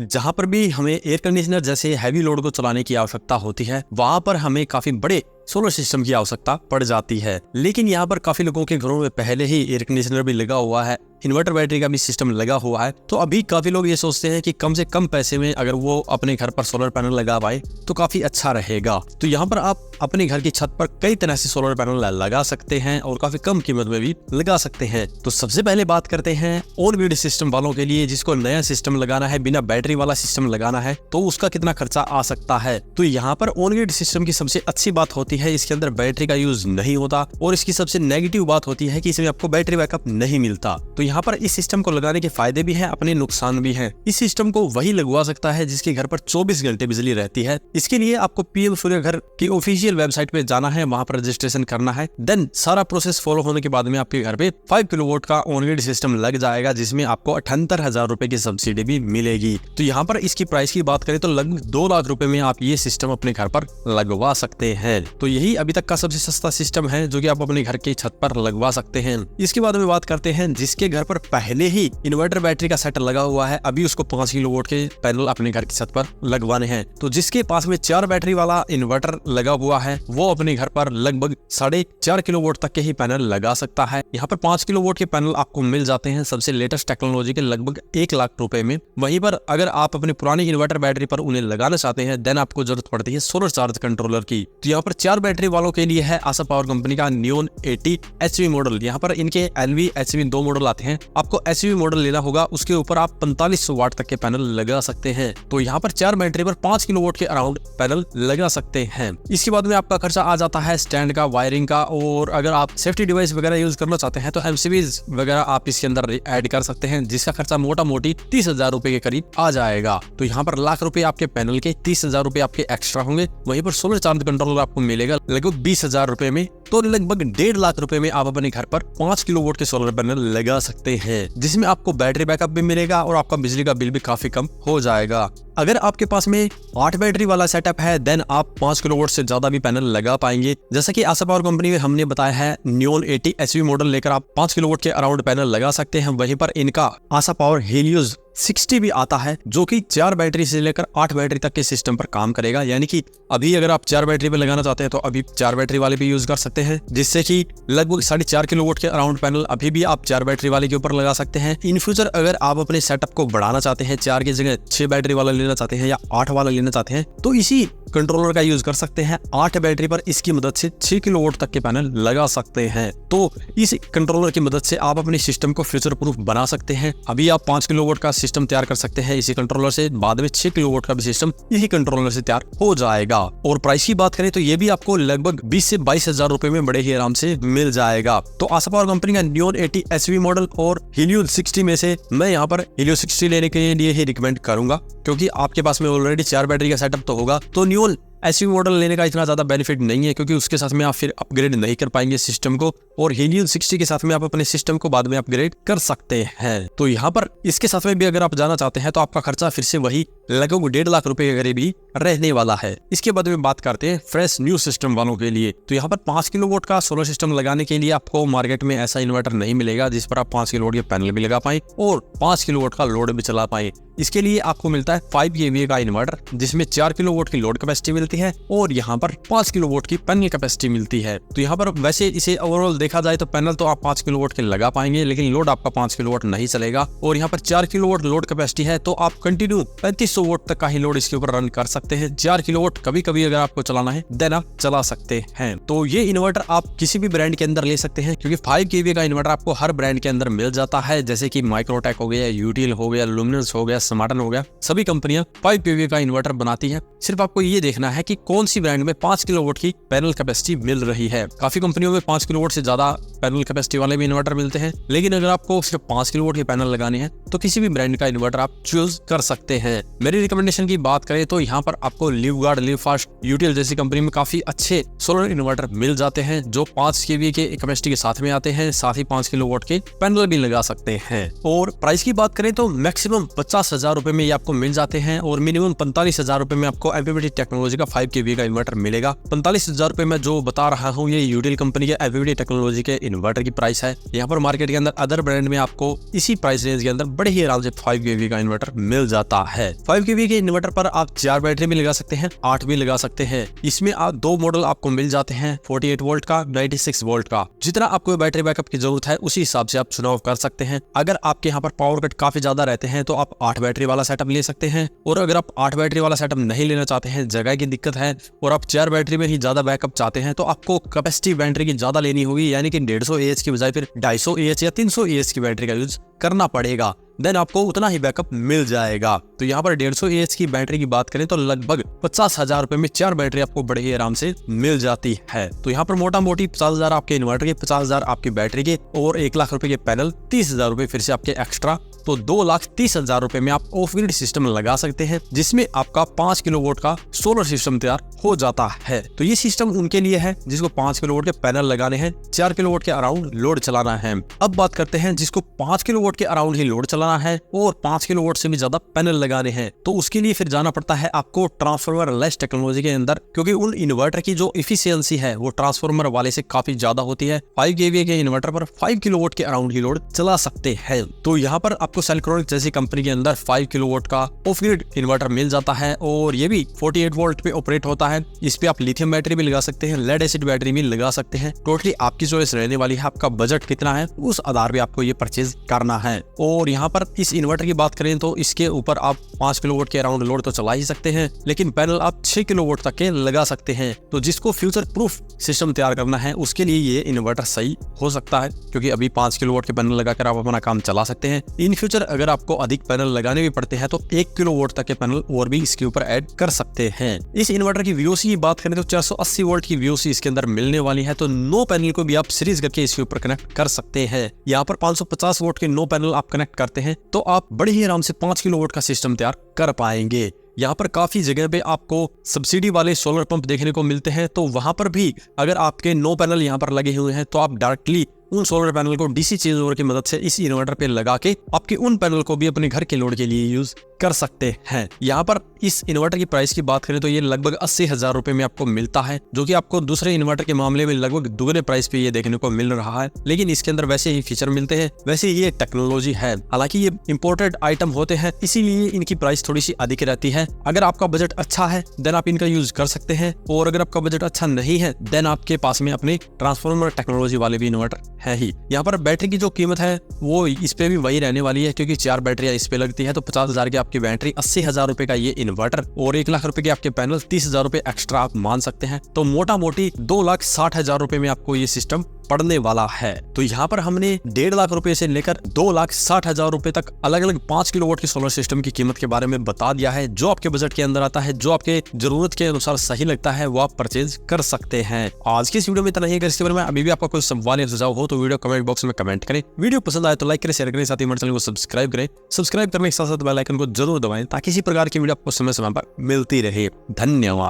जहां पर भी हमें एयर कंडीशनर जैसे हैवी लोड को चलाने की आवश्यकता होती है, वहां पर हमें काफी बड़े सोलर सिस्टम की आवश्यकता पड़ जाती है। लेकिन यहाँ पर काफी लोगों के घरों में पहले ही एयर कंडीशनर भी लगा हुआ है, इन्वर्टर बैटरी का भी सिस्टम लगा हुआ है। तो अभी काफी लोग ये सोचते हैं कि कम से कम पैसे में अगर वो अपने घर पर सोलर पैनल लगा पाए तो काफी अच्छा रहेगा। तो यहाँ पर आप अपने घर की छत पर कई तरह से सोलर पैनल लगा सकते हैं और काफी कम कीमत में भी लगा सकते हैं। तो सबसे पहले बात करते हैं ऑन ग्रिड सिस्टम वालों के लिए, जिसको नया सिस्टम लगाना है, बिना बैटरी वाला सिस्टम लगाना है, तो उसका कितना खर्चा आ सकता है। तो यहाँ पर ऑन ग्रिड सिस्टम की सबसे अच्छी बात होती है इसके अंदर बैटरी का यूज नहीं होता, और इसकी सबसे नेगेटिव बात होती है कि इसमें आपको बैटरी बैकअप नहीं मिलता। तो यहाँ पर इस सिस्टम को लगाने के फायदे भी हैं, अपने नुकसान भी हैं। इस सिस्टम को वही लगवा सकता है जिसके घर पर 24 घंटे बिजली रहती है। इसके लिए आपको पीएम सूर्य घर की ऑफिशियल वेबसाइट पे जाना है, वहां पर रजिस्ट्रेशन करना है। देन सारा प्रोसेस फॉलो होने के बाद में आपके घर पे 5 किलोवाट का ऑन ग्रिड सिस्टम लग जाएगा, जिसमें आपको 78,000 रुपए की सब्सिडी भी मिलेगी। तो यहाँ पर इसकी प्राइस की बात करें तो लगभग 2 लाख रुपए में आप ये सिस्टम अपने घर पर लगवा सकते हैं। तो यही अभी तक का सबसे सस्ता सिस्टम है जो कि आप अपने घर की छत पर लगवा सकते हैं। इसके बाद में बात करते हैं जिसके घर पर पहले ही इन्वर्टर बैटरी का सेट लगा हुआ है, अभी उसको 5 किलोवाट के पैनल अपने घर की छत पर लगवाने हैं। तो जिसके पास में 4 बैटरी वाला इन्वर्टर लगा हुआ है, वो अपने घर पर लगभग 4.5 किलोवाट तक के ही पैनल लगा सकता है। यहाँ पर 5 किलोवाट के पैनल आपको मिल जाते हैं सबसे लेटेस्ट टेक्नोलॉजी के लगभग 1 लाख रुपए में। वहीं पर अगर आप अपने पुरानी इन्वर्टर बैटरी पर उन्हें लगाना चाहते हैं, देन आपको जरूरत पड़ती है सोलर चार्ज कंट्रोलर की। तो यहाँ पर 4 बैटरी वालों के लिए है आशा पावर कंपनी का नियोन 80 एचवी मॉडल। यहाँ पर इनके एलवी एचवी 2 मॉडल आते हैं। आपको एचवी मॉडल लेना होगा, उसके ऊपर आप 4500 वाट तक के पैनल लगा सकते हैं। तो यहाँ पर 4 बैटरी पर 5 किलोवाट के अराउंड पैनल लगा सकते हैं। इसके बाद में आपका खर्चा आ जाता है स्टैंड का, वायरिंग का, और अगर आप सेफ्टी डिवाइस वगैरह यूज करना चाहते हैं तो एमसीबीज वगैरह आप इसके अंदर ऐड कर सकते हैं, जिसका खर्चा मोटा मोटी 30,000 रुपए के करीब आ जाएगा। तो यहाँ पर लाख रुपए आपके पैनल के, 30,000 रुपए आपके एक्स्ट्रा होंगे। वहीं पर सोलर चार्ज कंट्रोलर आपको मिलेगा लगभग 20,000 रुपए में। तो लगभग 1.5 लाख रुपए में आप अपने घर पर 5 किलोवाट के सोलर पैनल लगा सकते हैं, जिसमें आपको बैटरी बैकअप भी मिलेगा और आपका बिजली का बिल भी काफी कम हो जाएगा। अगर आपके पास में 8 बैटरी वाला सेटअप है, देन आप 5 किलोवाट से ज्यादा भी पैनल लगा पाएंगे। जैसा कि आशा पावर कंपनी में हमने बताया है, नियोन 80 एचवी मॉडल लेकर आप 5 किलोवाट के अराउंड पैनल लगा सकते हैं। वहीं पर इनका आशा पावर हीलियोस 60 भी आता है, जो कि 4 बैटरी से लेकर 8 बैटरी तक के सिस्टम पर काम करेगा। यानी कि अभी अगर आप 4 बैटरी पे लगाना चाहते हैं तो अभी 4 बैटरी वाले भी यूज कर सकते हैं, जिससे कि लगभग 4.5 किलोवाट के अराउंड पैनल अभी भी आप 4 बैटरी वाले के ऊपर लगा सकते हैं। इन फ्यूचर अगर आप अपने सेटअप को बढ़ाना चाहते हैं, 4 की जगह 6 बैटरी वाला लेना चाहते हैं या 8 वाला लेना चाहते हैं, तो इसी कंट्रोलर का यूज कर सकते हैं। 8 बैटरी पर इसकी मदद से 6 किलोवाट तक के पैनल लगा सकते हैं। तो इस कंट्रोलर की मदद से आप अपने सिस्टम को फ्यूचर प्रूफ बना सकते हैं। अभी आप 5 किलोवाट का सिस्टम तैयार कर सकते हैं इसी कंट्रोलर से, बाद में 6 किलोवाट का भी सिस्टम यही कंट्रोलर से तैयार हो जाएगा। और प्राइस की बात करें तो ये भी आपको लगभग 20 से 22,000 रुपए में बड़े ही आराम से मिल जाएगा। तो आशा पावर कंपनी का नियोन 80 एचवी मॉडल और हीलियोस 60 में से मैं यहाँ पर हीलियोस 60 लेने के लिए ही रिकमेंड करूंगा, क्योंकि आपके पास में ऑलरेडी 4 बैटरी का सेटअप तो होगा। तो नियोन एचवी मॉडल लेने का इतना ज्यादा बेनिफिट नहीं है, क्योंकि उसके साथ में आप फिर अपग्रेड नहीं कर पाएंगे सिस्टम को, और हीलियोस 60 के साथ में आप अपने सिस्टम को बाद में अपग्रेड कर सकते हैं। तो यहाँ पर इसके साथ में भी अगर आप जाना चाहते हैं तो आपका खर्चा फिर से वही लगभग 1.5 लाख रुपए के करीब ही रहने वाला है। इसके बाद में बात करते हैं फ्रेश न्यू सिस्टम वालों के लिए। तो यहाँ पर 5 किलोवाट का सोलर सिस्टम लगाने के लिए आपको मार्केट में ऐसा इन्वर्टर नहीं मिलेगा जिस पर आप 5 किलोवाट के पैनल भी लगा पाए और 5 किलोवाट का लोड भी चला पाए। इसके लिए आपको मिलता है 5 kVA का इन्वर्टर, जिसमें 4 किलोवाट की लोड कैपेसिटी मिलती है और यहाँ पर 5 किलोवाट की पैनल कैपेसिटी मिलती है। तो यहाँ पर वैसे इसे ओवरऑल देखा जाए तो पैनल तो आप 5 किलोवाट के लगा पाएंगे, लेकिन लोड आपका 5 किलोवाट नहीं चलेगा। और यहाँ पर 4 किलोवाट लोड कैपेसिटी है, तो आप कंटिन्यू 3500 वाट तक का ही लोड इसके ऊपर रन कर सकते हैं। 4 किलोवाट कभी कभी अगर आपको चलाना है देन आप चला सकते हैं। तो ये इन्वर्टर आप किसी भी ब्रांड के अंदर ले सकते हैं, क्योंकि 5 kVA का इन्वर्टर आपको हर ब्रांड के अंदर मिल जाता है, जैसे कि माइक्रोटेक हो गया, यूटीएल हो गया, लुमिनस हो गया, स्मार्टन हो गया। सभी कंपनियां 5 kVA का इन्वर्टर बनाती है। सिर्फ आपको ये देखना है कि कौन सी ब्रांड में 5 किलोवाट की पैनल कैपेसिटी मिल रही है। काफी कंपनियों में 5 किलोवाट से ज्यादा पैनल कैपेसिटी वाले भी इन्वर्टर मिलते हैं, लेकिन अगर आपको सिर्फ 5 किलोवाट के पैनल लगाने हैं तो किसी भी ब्रांड का इन्वर्टर आप चूज कर सकते हैं। मेरी रिकमेंडेशन की बात करें तो यहाँ पर आपको लिवगार्ड, लिवफास्ट, यूटीएल जैसी कंपनी में काफी अच्छे सोलर इन्वर्टर मिल जाते हैं, जो 5 kVA के कैपेसिटी के साथ में आते हैं, साथ ही 5 किलोवाट के पैनल भी लगा सकते हैं। और प्राइस की बात करें तो मैक्सिमम 50,000 50,000 रुपए में ये आपको मिल जाते हैं और मिनिमम 45,000 रुपए में आपको एमपीपीटी टेक्नोलॉजी का 5 kVA का इन्वर्टर मिलेगा। 45,000 रुपए में जो बता रहा हूँ ये यूटिल कंपनी के एमपीपीटी टेक्नोलॉजी के इन्वर्टर की प्राइस है। यहाँ पर मार्केट के अंदर अदर ब्रांड में आपको इसी प्राइस रेंज के अंदर बड़े ही आराम से 5 kVA का इन्वर्टर मिल जाता है। 5 kVA के इन्वर्टर पर आप 4 बैटरी भी लगा सकते हैं, 8 भी लगा सकते हैं। इसमें आप 2 मॉडल आपको मिल जाते हैं, 48 वोल्ट का, 96 वोल्ट का। जितना आपको बैटरी बैकअप की जरूरत है उसी हिसाब से आप चुनाव कर सकते हैं। अगर आपके यहाँ पर पावर कट काफी ज्यादा रहते हैं तो आप 8 बैटरी वाला सेटअप ले सकते हैं, और अगर आप 8 बैटरी वाला सेटअप नहीं लेना चाहते हैं, जगह की दिक्कत है और आप 4 बैटरी में ही ज्यादा बैकअप चाहते हैं, तो आपको कैपेसिटी बैटरी की ज्यादा लेनी होगी, यानी कि 150 AH की बजाय फिर 250 AH या 300 AH की बैटरी का यूज करना पड़ेगा। देन आपको उतना ही बैकअप मिल जाएगा। तो यहाँ पर 150 AH की बैटरी की बात करें तो लगभग 50,000 रुपए में 4 बैटरी आपको बड़े ही आराम से मिल जाती है। तो यहाँ पर मोटा मोटी 50,000 आपके इन्वर्टर के, 50,000 आपकी बैटरी के और 1 लाख रुपए के पैनल, 30,000 रुपए फिर से आपके एक्स्ट्रा। तो 2,30,000 रुपए में आप ऑफ ग्रिड सिस्टम लगा सकते हैं, जिसमें आपका 5 किलोवाट का सोलर सिस्टम तैयार हो जाता है। तो ये सिस्टम उनके लिए है जिसको 5 किलोवाट के पैनल लगाने हैं, 4 किलोवाट के अराउंड लोड चलाना है। अब बात करते हैं जिसको 5 किलोवाट के अराउंड ही लोड चलाना है और 5 किलोवाट से भी ज्यादा पैनल लगाने हैं, तो उसके लिए फिर जाना पड़ता है आपको ट्रांसफार्मर लेस टेक्नोलॉजी के अंदर, क्योंकि उन इन्वर्टर की जो इफिशियंसी है वो ट्रांसफार्मर वाले से काफी ज्यादा होती है। 5 kVA के इन्वर्टर पर 5 किलोवाट के अराउंड ही लोड चला सकते हैं। तो यहाँ पर आपको सेल्क्रोनिक जैसी कंपनी के अंदर 5 किलोवाट का ऑफ ग्रिड इन्वर्टर मिल जाता है और ये भी 48 वोल्ट पे ऑपरेट होता है। इस पे आप लिथियम बैटरी भी लगा सकते हैं, लेड एसिड बैटरी भी लगा सकते हैं। टोटली आपकी चॉइस रहने वाली है, आपका बजट कितना है उस आधार पे आपको ये परचेज करना है। और यहाँ पर इस इन्वर्टर की बात करें तो इसके ऊपर आप 5 किलोवाट के अराउंड लोड तो चला ही सकते हैं, लेकिन पैनल आप 6 किलोवाट तक के लगा सकते हैं। तो जिसको फ्यूचर प्रूफ सिस्टम तैयार करना है उसके लिए ये इन्वर्टर सही हो सकता है, क्योंकि अभी 5 किलोवाट के पैनल लगाकर आप अपना काम चला सकते हैं। इन फ्यूचर अगर आपको अधिक पैनल लगाने भी पड़ते हैं तो 1 किलोवाट तक के पैनल और भी इसके ऊपर ऐड कर सकते हैं। इस इन्वर्टर की VOC की बात करें तो 480 वोल्ट की VOC इसके अंदर मिलने वाली है, तो 9 पैनल को भी आप सीरीज करके इसके ऊपर कनेक्ट कर सकते हैं। यहाँ पर 550 वोल्ट के 9 पैनल आप कनेक्ट करते हैं तो आप बड़े ही आराम से 5 किलोवाट का सिस्टम तैयार कर पाएंगे। यहाँ पर काफी जगह पे आपको सब्सिडी वाले सोलर पंप देखने को मिलते हैं, तो वहां पर भी अगर आपके 9 पैनल यहाँ पर लगे हुए हैं तो आप डायरेक्टली उन सोलर पैनल को DC चेंज ओवर की मदद से इस इन्वर्टर पे लगा के आपके उन पैनल को भी अपने घर के लोड के लिए यूज कर सकते हैं। यहाँ पर इस इन्वर्टर की प्राइस की बात करें तो ये लगभग 80,000 रुपए में आपको मिलता है, जो कि आपको दूसरे इन्वर्टर के मामले में लगभग दुगने प्राइस पे ये देखने को मिल रहा है। लेकिन इसके अंदर वैसे ही फीचर मिलते हैं, वैसे ये टेक्नोलॉजी है। हालांकि ये इंपोर्टेड आइटम होते हैं, इसीलिए इनकी प्राइस थोड़ी सी अधिक रहती है। अगर आपका बजट अच्छा है देन आप इनका यूज कर सकते हैं, और अगर आपका बजट अच्छा नहीं है देन आपके पास में अपने ट्रांसफार्मर टेक्नोलॉजी वाले भी इन्वर्टर है ही। यहाँ पर बैटरी की जो कीमत है वो इस पे भी वही रहने वाली है, क्योंकि 4 बैटरियां इस पे लगती है। तो 50,000 की आपकी बैटरी, 80,000 रुपए का ये इन्वर्टर और 1 लाख रुपए के आपके पैनल, 30,000 रुपए एक्स्ट्रा आप मान सकते हैं। तो मोटा मोटी 2,60,000 रुपए में आपको ये सिस्टम पड़ने वाला है। तो यहाँ पर हमने 1.5 लाख रुपए से लेकर 2,60,000 रुपए तक अलग अलग 5 किलोवाट के सोलर सिस्टम की कीमत के बारे में बता दिया है। जो आपके बजट के अंदर आता है, जो आपके जरूरत के अनुसार सही लगता है, वो आप परचेज कर सकते हैं। आज की इस वीडियो में इतना ही। अगर इसके बारे में अभी भी आपका कोई सवाल या सुझाव हो तो वीडियो कमेंट बॉक्स में कमेंट करें। वीडियो पसंद आए तो लाइक करें, शेयर करें, साथ ही हमारे चैनल को सब्सक्राइब करें। सब्सक्राइब करने के साथ साथ बेल आइकन को जरूर दबाएं ताकि इसी प्रकार की वीडियो आपको समय समय पर मिलती रहे। धन्यवाद।